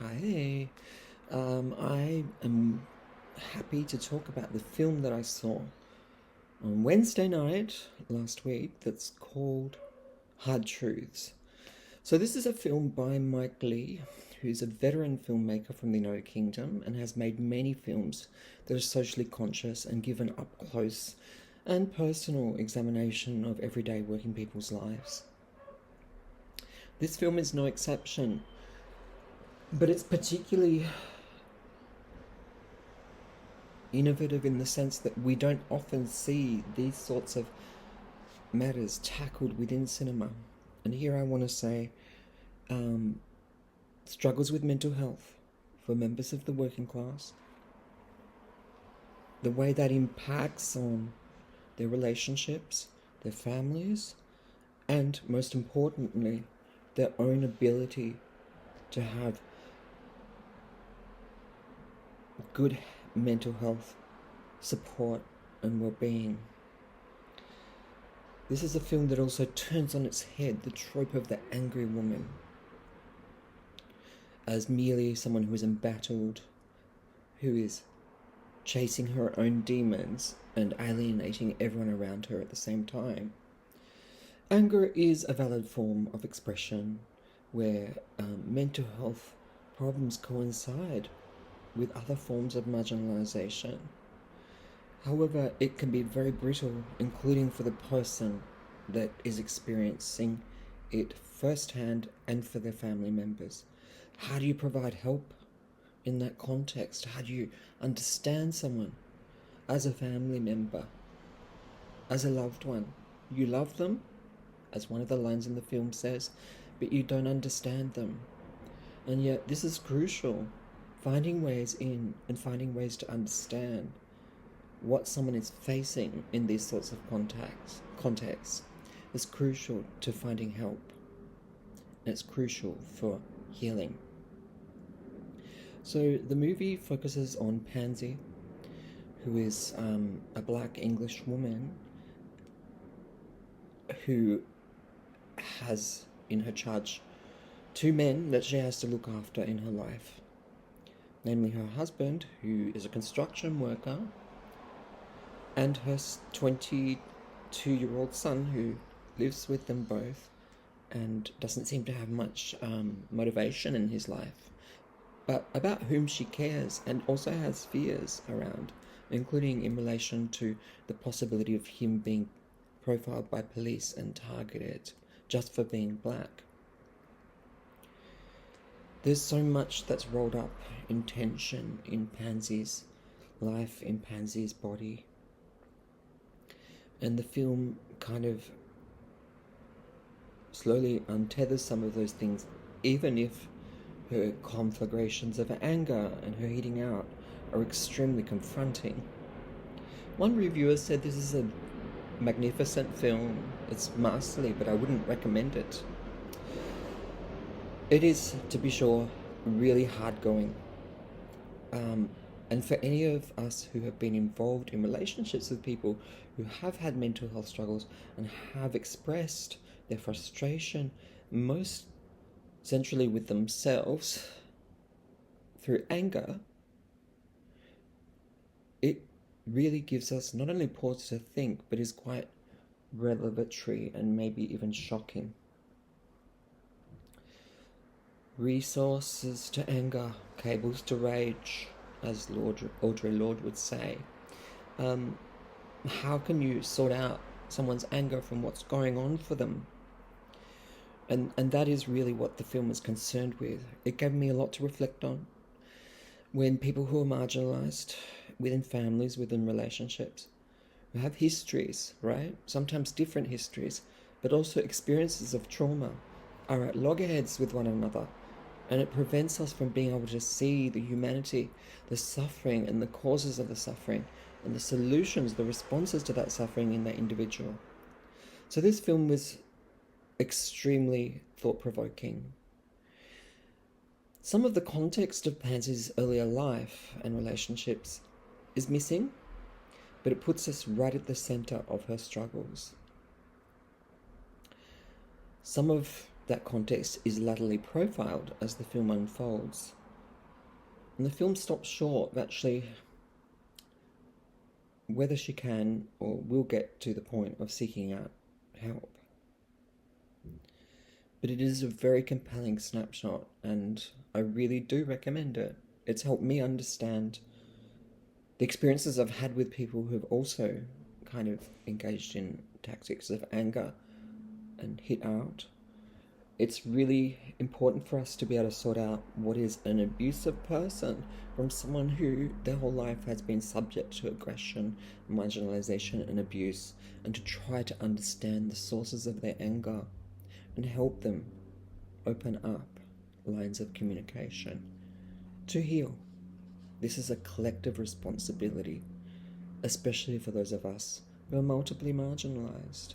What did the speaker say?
Hi. I am happy to talk about the film that I saw on Wednesday night last week that's called Hard Truths. So, this is a film by Leigh, who's a veteran filmmaker from the United Kingdom and has made many films that are socially conscious and give an up close and personal examination of everyday working people's lives. This film is no exception, but it's particularly innovative in the sense that we don't often see these sorts of matters tackled within cinema. And here I want to say struggles with mental health for members of the working class, the way that impacts on their relationships, their families, and most importantly, their own ability to have good mental health support and well-being. This is a film that also turns on its head the trope of the angry woman as merely someone who is embattled, who is chasing her own demons and alienating everyone around her at the same time. Anger is a valid form of expression where mental health problems coincide with other forms of marginalization. However, it can be very brittle, including for the person that is experiencing it firsthand and for their family members. How do you provide help in that context? How do you understand someone as a family member, as a loved one? You love them, as one of the lines in the film says, but you don't understand them. And yet, this is crucial. Finding ways in and finding ways to understand what someone is facing in these sorts of contexts is crucial to finding help. And it's crucial for healing. So the movie focuses on Pansy, who is a black English woman who has in her charge two men that she has to look after in her life. Namely her husband, who is a construction worker, and her 22-year-old son, who lives with them both and doesn't seem to have much motivation in his life, but about whom she cares and also has fears around, including in relation to the possibility of him being profiled by police and targeted just for being black. There's so much that's rolled up in tension in Pansy's life, in Pansy's body. And the film kind of slowly untethers some of those things, even if her conflagrations of anger and her heating out are extremely confronting. One reviewer said this is a magnificent film. It's masterly, but I wouldn't recommend it. It is, to be sure, really hard going. And for any of us who have been involved in relationships with people who have had mental health struggles and have expressed their frustration, most centrally with themselves, through anger, it really gives us not only pause to think, but is quite revelatory and maybe even shocking. Resources to anger, cables to rage, as Audre Lorde would say. How can you sort out someone's anger from what's going on for them? And that is really what the film is concerned with. It gave me a lot to reflect on. When people who are marginalized within families, within relationships, who have histories, right? Sometimes different histories, but also experiences of trauma, are at loggerheads with one another. And it prevents us from being able to see the humanity, the suffering, and the causes of the suffering, and the solutions, the responses to that suffering in that individual. So this film was extremely thought-provoking. Some of the context of Pansy's earlier life and relationships is missing, but it puts us right at the center of her struggles. Some of that context is latterly profiled as the film unfolds, And the film stops short of actually whether she can or will get to the point of seeking out help. But it is a very compelling snapshot, and I really do recommend it. It's helped me understand the experiences I've had with people who have also kind of engaged in tactics of anger and hit out. It's really important for us to be able to sort out what is an abusive person from someone who their whole life has been subject to aggression, marginalization, and abuse, and to try to understand the sources of their anger and help them open up lines of communication to heal. This is a collective responsibility, especially for those of us who are multiply marginalized.